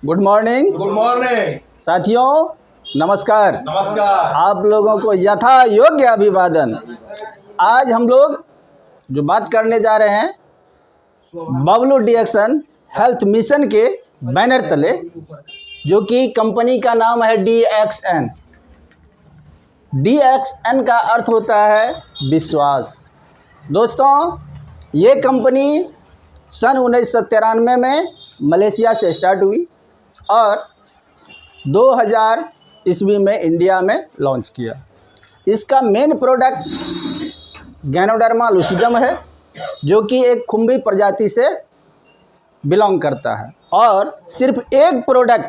Good morning. Good morning साथियों, नमस्कार। नमस्कार। आप लोगों को यथा योग्य अभिवादन। आज हम लोग जो बात करने जा रहे हैं बबलू डीएक्सन हेल्थ मिशन के बैनर तले, जो कि कंपनी का नाम है डीएक्सएन। डीएक्सएन का अर्थ होता है विश्वास। दोस्तों, ये कंपनी सन 1993 में मलेशिया से स्टार्ट हुई और 2000 ईस्वी में इंडिया में लॉन्च किया। इसका मेन प्रोडक्ट गैनोडर्मा लूसिडम है, जो कि एक खुम्बी प्रजाति से बिलोंग करता है। और सिर्फ एक प्रोडक्ट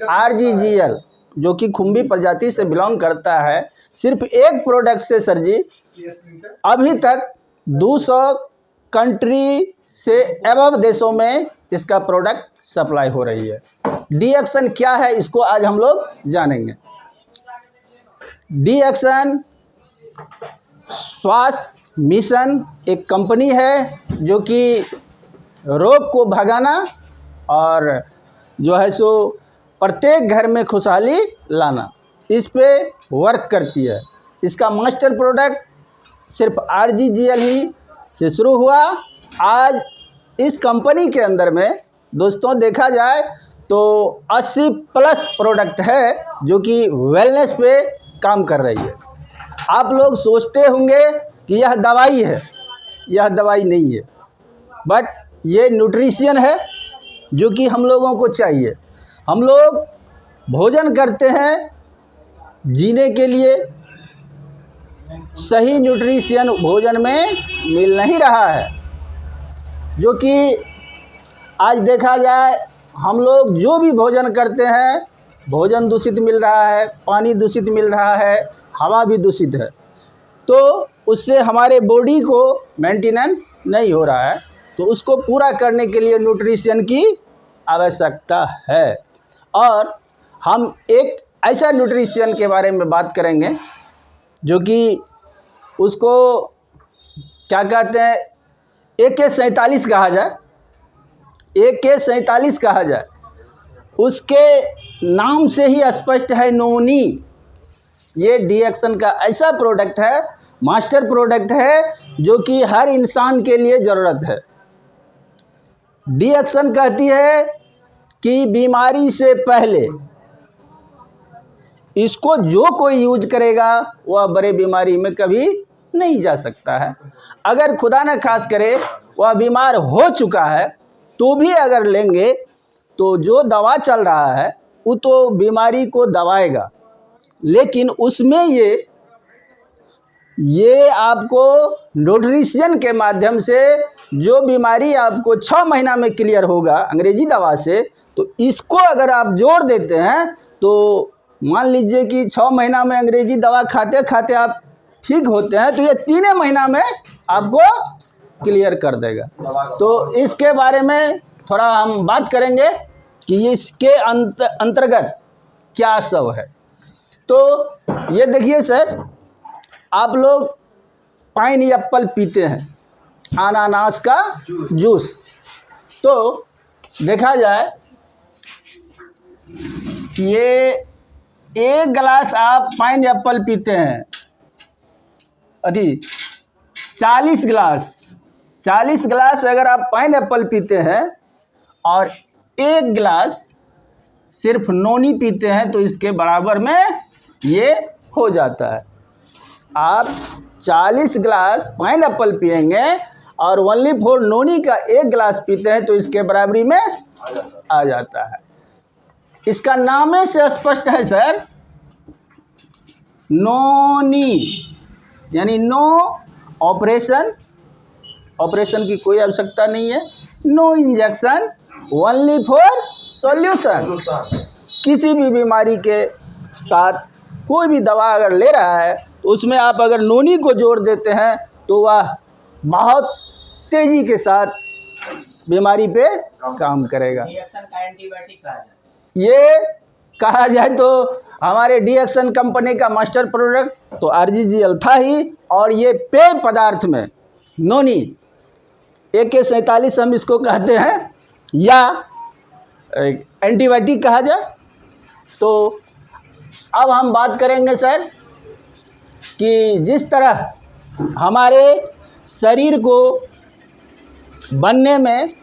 RGGL, जो कि खुम्बी प्रजाति से बिलोंग करता है, सिर्फ एक प्रोडक्ट से सर जी अभी तक 200 कंट्री से अबव देशों में इसका प्रोडक्ट सप्लाई हो रही है। डीएक्सएन क्या है, इसको आज हम लोग जानेंगे। डीएक्सएन स्वास्थ्य मिशन एक कंपनी है जो कि रोग को भगाना और जो है सो प्रत्येक घर में खुशहाली लाना, इस पे वर्क करती है। इसका मास्टर प्रोडक्ट सिर्फ RGGL ही से शुरू हुआ। आज इस कंपनी के अंदर में दोस्तों देखा जाए तो 80 प्लस प्रोडक्ट है जो कि वेलनेस पे काम कर रही है। आप लोग सोचते होंगे कि यह दवाई है, यह दवाई नहीं है, बट ये न्यूट्रिशन है जो कि हम लोगों को चाहिए। हम लोग भोजन करते हैं जीने के लिए, सही न्यूट्रिशन भोजन में मिल नहीं रहा है। जो कि आज देखा जाए हम लोग जो भी भोजन करते हैं, भोजन दूषित मिल रहा है, पानी दूषित मिल रहा है, हवा भी दूषित है, तो उससे हमारे बॉडी को मेंटेनेंस नहीं हो रहा है। तो उसको पूरा करने के लिए न्यूट्रिशन की आवश्यकता है। और हम एक ऐसा न्यूट्रिशन के बारे में बात करेंगे जो कि उसको क्या कहते हैं, AK-47 कहा जाए, AK-47 कहा जाए। उसके नाम से ही स्पष्ट है, नोनी। ये डीएक्सएन का ऐसा प्रोडक्ट है, मास्टर प्रोडक्ट है, जो कि हर इंसान के लिए ज़रूरत है। डीएक्सएन कहती है कि बीमारी से पहले इसको जो कोई यूज करेगा वह बड़े बीमारी में कभी नहीं जा सकता है। अगर खुदा न खास करे वह बीमार हो चुका है तो भी अगर लेंगे तो जो दवा चल रहा है वो तो बीमारी को दबाएगा, लेकिन उसमें ये आपको न्यूट्रिशन के माध्यम से जो बीमारी आपको 6 महीना में क्लियर होगा अंग्रेजी दवा से, तो इसको अगर आप जोड़ देते हैं तो मान लीजिए कि 6 महीना में अंग्रेजी दवा खाते खाते आप ठीक होते हैं, तो ये 3 महीना में आपको क्लियर कर देगा। तो इसके बारे में थोड़ा हम बात करेंगे कि इसके अंतर्गत क्या सब है। तो ये देखिए सर, आप लोग पाइनएप्पल पीते हैं, अनानास का जूस। तो देखा जाए ये एक गिलास आप पाइनएप्पल पीते हैं, अभी 40 गिलास अगर आप पाइनएप्पल पीते हैं और एक गिलास सिर्फ नोनी पीते हैं, तो इसके बराबर में ये हो जाता है। आप 40 गिलास पाइनएप्पल पिएंगे और ओनली फॉर नोनी का एक गिलास पीते हैं, तो इसके बराबरी में आ जाता है। इसका नाम से स्पष्ट है सर, नोनी, यानी नो ऑपरेशन, ऑपरेशन की कोई आवश्यकता नहीं है, no injection, only for solution. किसी भी बीमारी के साथ कोई भी दवा अगर ले रहा है तो उसमें आप अगर नोनी को जोड़ देते हैं तो वह बहुत तेज़ी के साथ बीमारी पे काम करेगा। ये कहा जाए तो हमारे डीएक्सएन कंपनी का मास्टर प्रोडक्ट तो RGGL था ही, और ये पेय पदार्थ में नोनी AK-47 हम इसको कहते हैं, या एंटीबायोटिक कहा जाए। तो अब हम बात करेंगे सर कि जिस तरह हमारे शरीर को बनने में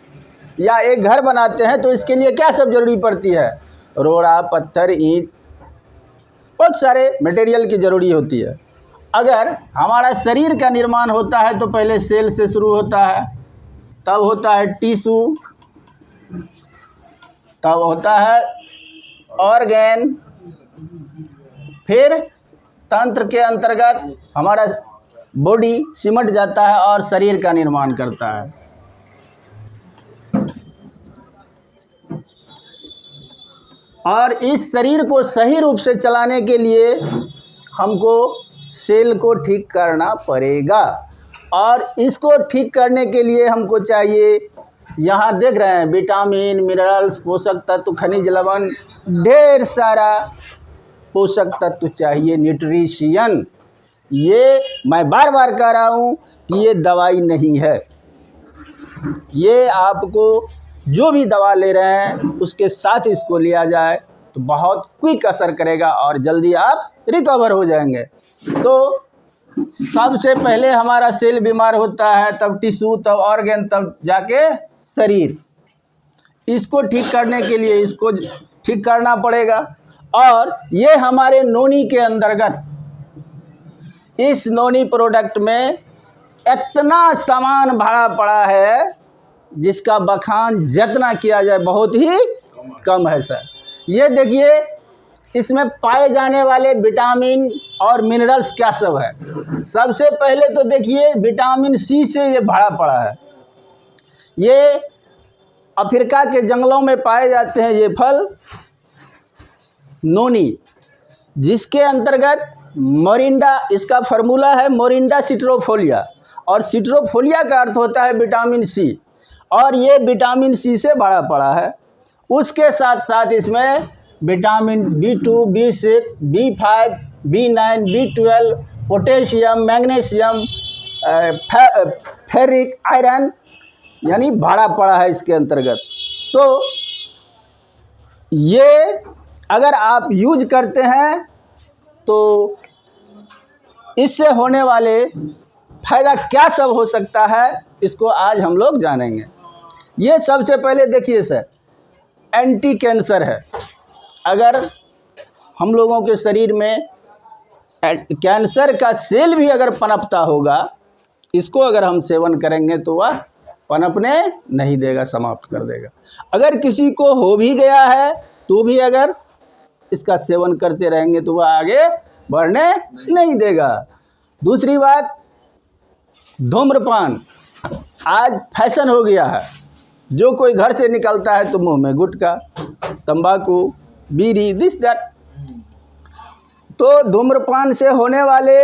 या एक घर बनाते हैं तो इसके लिए क्या सब ज़रूरी पड़ती है, रोड़ा, पत्थर, ईंट, बहुत सारे मटेरियल की ज़रूरी होती है। अगर हमारा शरीर का निर्माण होता है तो पहले सेल से शुरू होता है, तब होता है टिश्यू, तब होता है ऑर्गेन, फिर तंत्र के अंतर्गत हमारा बॉडी सिमट जाता है और शरीर का निर्माण करता है। और इस शरीर को सही रूप से चलाने के लिए हमको सेल को ठीक करना पड़ेगा, और इसको ठीक करने के लिए हमको चाहिए, यहाँ देख रहे हैं, विटामिन, मिनरल्स, पोषक तत्व, खनिज लवण, ढेर सारा पोषक तत्व चाहिए, न्यूट्रिशियन। ये मैं बार बार कह रहा हूँ कि ये दवाई नहीं है। ये आपको जो भी दवा ले रहे हैं उसके साथ इसको लिया जाए तो बहुत क्विक असर करेगा और जल्दी आप रिकवर हो जाएंगे। तो सबसे पहले हमारा सेल बीमार होता है, तब टिश्यू, तब ऑर्गन, तब जाके शरीर। इसको ठीक करने के लिए इसको ठीक करना पड़ेगा। और ये हमारे नोनी के अंतर्गत, इस नोनी प्रोडक्ट में इतना सामान भरा पड़ा है जिसका बखान जितना किया जाए बहुत ही कम है सर। ये देखिए, इसमें पाए जाने वाले विटामिन और मिनरल्स क्या सब है। सबसे पहले तो देखिए, विटामिन सी से ये भरा पड़ा है। ये अफ्रीका के जंगलों में पाए जाते हैं ये फल नोनी, जिसके अंतर्गत मोरिंडा, इसका फार्मूला है मोरिंडा सिट्रोफोलिया, और सिट्रोफोलिया का अर्थ होता है विटामिन सी, और ये विटामिन सी से भरा पड़ा है। उसके साथ साथ इसमें vitamin B2, B6, B5, B9, B12, potassium, magnesium, ferric, iron यानी भरा पड़ा है इसके अंतर्गत। तो ये अगर आप यूज करते हैं तो इससे होने वाले फ़ायदा क्या सब हो सकता है, इसको आज हम लोग जानेंगे। ये सबसे पहले देखिए सर, एंटी कैंसर है। अगर हम लोगों के शरीर में कैंसर का सेल भी अगर पनपता होगा, इसको अगर हम सेवन करेंगे तो वह पनपने नहीं देगा, समाप्त कर देगा। अगर किसी को हो भी गया है तो भी अगर इसका सेवन करते रहेंगे तो वह आगे बढ़ने नहीं देगा। दूसरी बात, धूम्रपान आज फैशन हो गया है। जो कोई घर से निकलता है तो मुंह में गुटखा, तंबाकू, बीड़ी, दिस दैट। तो धूम्रपान से होने वाले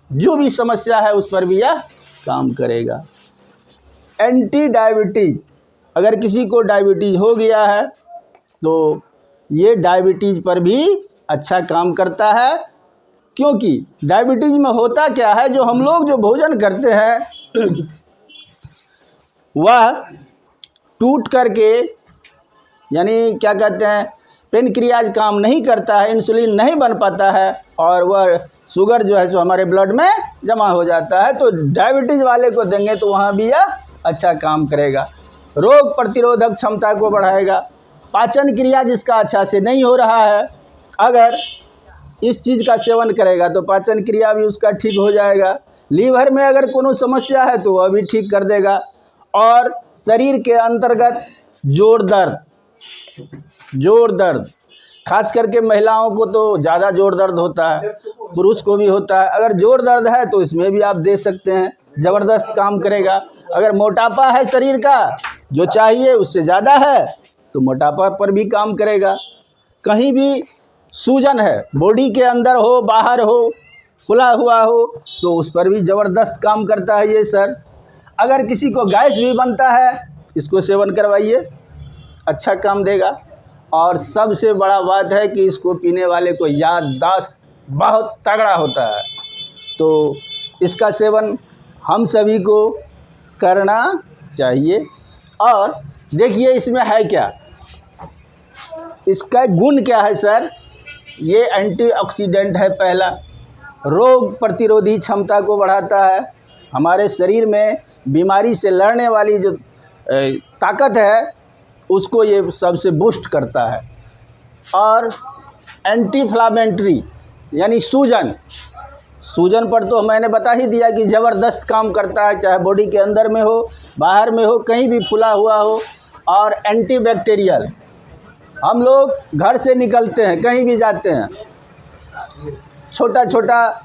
जो भी समस्या है उस पर भी यह काम करेगा। एंटी डायबिटीज, अगर किसी को डायबिटीज हो गया है तो ये डायबिटीज पर भी अच्छा काम करता है। क्योंकि डायबिटीज में होता क्या है, जो हम लोग जो भोजन करते हैं वह टूट करके, यानी क्या कहते हैं, पेनक्रियाज काम नहीं करता है, इंसुलिन नहीं बन पाता है, और वह शुगर जो है सो हमारे ब्लड में जमा हो जाता है। तो डायबिटीज़ वाले को देंगे तो वहाँ भी यह अच्छा काम करेगा। रोग प्रतिरोधक क्षमता को बढ़ाएगा। पाचन क्रिया जिसका अच्छा से नहीं हो रहा है, अगर इस चीज़ का सेवन करेगा तो पाचन क्रिया भी उसका ठीक हो जाएगा। लीवर में अगर कोनो समस्या है तो वह भी ठीक कर देगा। और शरीर के अंतर्गत जोड़ दर्द, खास करके महिलाओं को तो ज़्यादा जोड़ दर्द होता है, पुरुष को भी होता है। अगर जोड़ दर्द है तो इसमें भी आप दे सकते हैं, ज़बरदस्त काम करेगा। अगर मोटापा है शरीर का, जो चाहिए उससे ज़्यादा है, तो मोटापा पर भी काम करेगा। कहीं भी सूजन है, बॉडी के अंदर हो, बाहर हो, खुला हुआ हो, तो उस पर भी ज़बरदस्त काम करता है ये सर। अगर किसी को गैस भी बनता है, इसको सेवन करवाइए, अच्छा काम देगा। और सबसे बड़ा बात है कि इसको पीने वाले को याददाश्त बहुत तगड़ा होता है। तो इसका सेवन हम सभी को करना चाहिए। और देखिए इसमें है क्या, इसका गुण क्या है सर? ये एंटीऑक्सीडेंट है पहला, रोग प्रतिरोधी क्षमता को बढ़ाता है, हमारे शरीर में बीमारी से लड़ने वाली जो ताकत है उसको ये सबसे बूस्ट करता है। और एंटी इन्फ्लेमेटरी यानी सूजन पर तो मैंने बता ही दिया कि ज़बरदस्त काम करता है, चाहे बॉडी के अंदर में हो, बाहर में हो, कहीं भी फुला हुआ हो। और एंटीबैक्टीरियल, हम लोग घर से निकलते हैं, कहीं भी जाते हैं, छोटा छोटा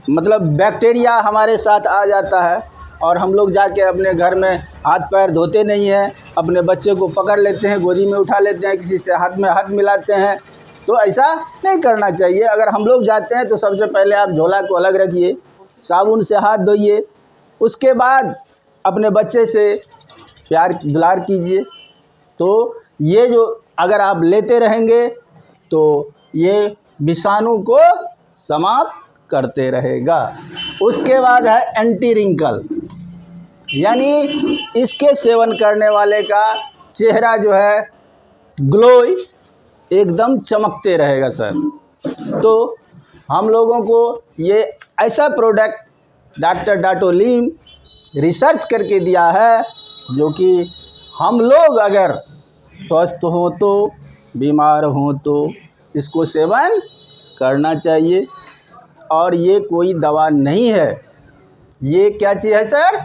मतलब बैक्टीरिया हमारे साथ आ जाता है और हम लोग जाके अपने घर में हाथ पैर धोते नहीं हैं, अपने बच्चे को पकड़ लेते हैं, गोदी में उठा लेते हैं, किसी से हाथ में हाथ मिलाते हैं। तो ऐसा नहीं करना चाहिए। अगर हम लोग जाते हैं तो सबसे पहले आप झोला को अलग रखिए, साबुन से हाथ धोइए, उसके बाद अपने बच्चे से प्यार दुलार कीजिए। तो ये जो अगर आप लेते रहेंगे तो ये विषाणु को समाप्त करते रहेगा। उसके बाद है एंटी रिंकल, यानी इसके सेवन करने वाले का चेहरा जो है ग्लो एकदम चमकते रहेगा सर। तो हम लोगों को ये ऐसा प्रोडक्ट डॉक्टर डाटोलीम रिसर्च करके दिया है जो कि हम लोग अगर स्वस्थ हो तो, बीमार हो तो इसको सेवन करना चाहिए। और ये कोई दवा नहीं है, ये क्या चीज़ है सर?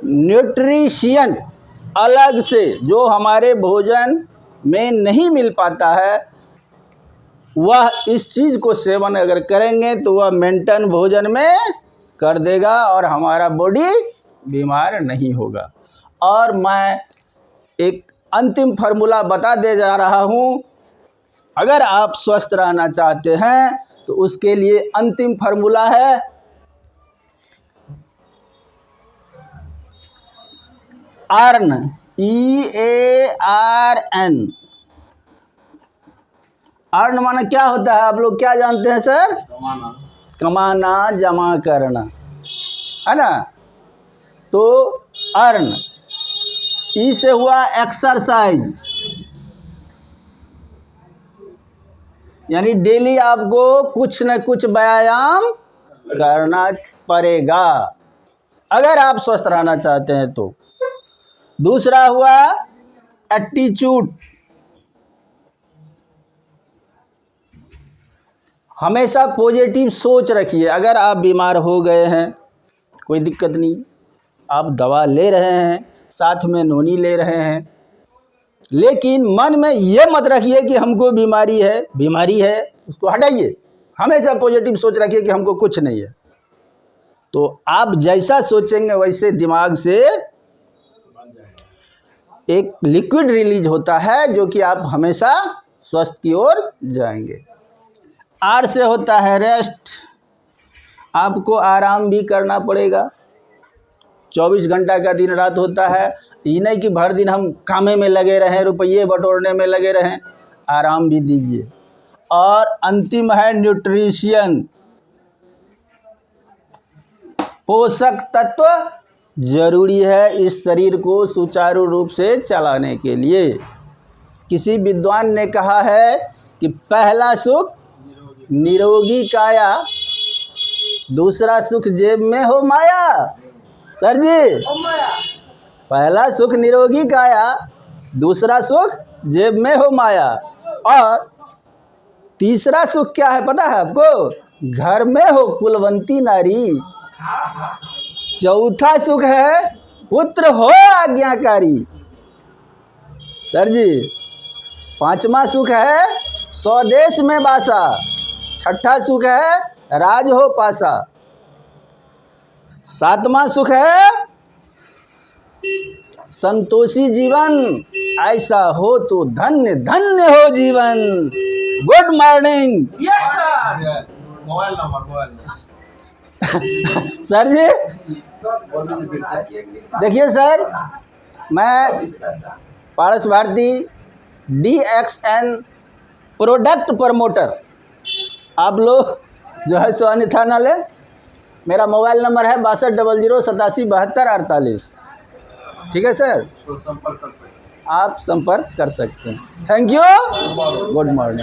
न्यूट्रिशियन, अलग से जो हमारे भोजन में नहीं मिल पाता है, वह इस चीज़ को सेवन अगर करेंगे तो वह मेंटेन भोजन में कर देगा और हमारा बॉडी बीमार नहीं होगा। और मैं एक अंतिम फार्मूला बता दे जा रहा हूँ, अगर आप स्वस्थ रहना चाहते हैं तो उसके लिए अंतिम फार्मूला है अर्न, EARN। अर्न माना क्या होता है? आप लोग क्या जानते हैं सर? कमाना, जमा करना, है ना? तो अर्न, ई से हुआ एक्सरसाइज, यानी डेली आपको कुछ न कुछ व्यायाम करना पड़ेगा अगर आप स्वस्थ रहना चाहते हैं तो। दूसरा हुआ एटीट्यूड, हमेशा पॉजिटिव सोच रखिए। अगर आप बीमार हो गए हैं कोई दिक्कत नहीं, आप दवा ले रहे हैं, साथ में नोनी ले रहे हैं, लेकिन मन में ये मत रखिए कि हमको बीमारी है, उसको हटाइए। हमेशा पॉजिटिव सोच रखिए कि हमको कुछ नहीं है। तो आप जैसा सोचेंगे वैसे दिमाग से एक लिक्विड रिलीज होता है जो कि आप हमेशा स्वस्थ की ओर जाएंगे। आर से होता है रेस्ट, आपको आराम भी करना पड़ेगा। 24 घंटा का दिन रात होता है, ये नहीं कि भर दिन हम कामे में लगे रहें, रुपये बटोरने में लगे रहें, आराम भी दीजिए। और अंतिम है न्यूट्रिशन, पोषक तत्व जरूरी है इस शरीर को सुचारू रूप से चलाने के लिए। किसी विद्वान ने कहा है कि पहला सुख निरोगी काया, दूसरा सुख जेब में हो माया। सर जी, पहला सुख निरोगी काया, दूसरा सुख जेब में हो माया, और तीसरा सुख क्या है पता है आपको? घर में हो कुलवंती नारी। चौथा सुख है पुत्र हो आज्ञाकारी। सर जी, पांचवा सुख है स्वदेश में बासा। छठा सुख है राज हो पासा। सातवां सुख है संतोषी जीवन, ऐसा हो तो धन्य धन्य हो जीवन। Good morning. Mobile number sir ji देखिए सर, मैं Paras Bharti DXN product promoter, आप लोग जो है सो अन्यथा ना ले। मेरा मोबाइल नंबर है 6200877248। ठीक है सर, संपर्क कर सकते हैं। आप संपर्क कर सकते हैं। Thank you, good morning.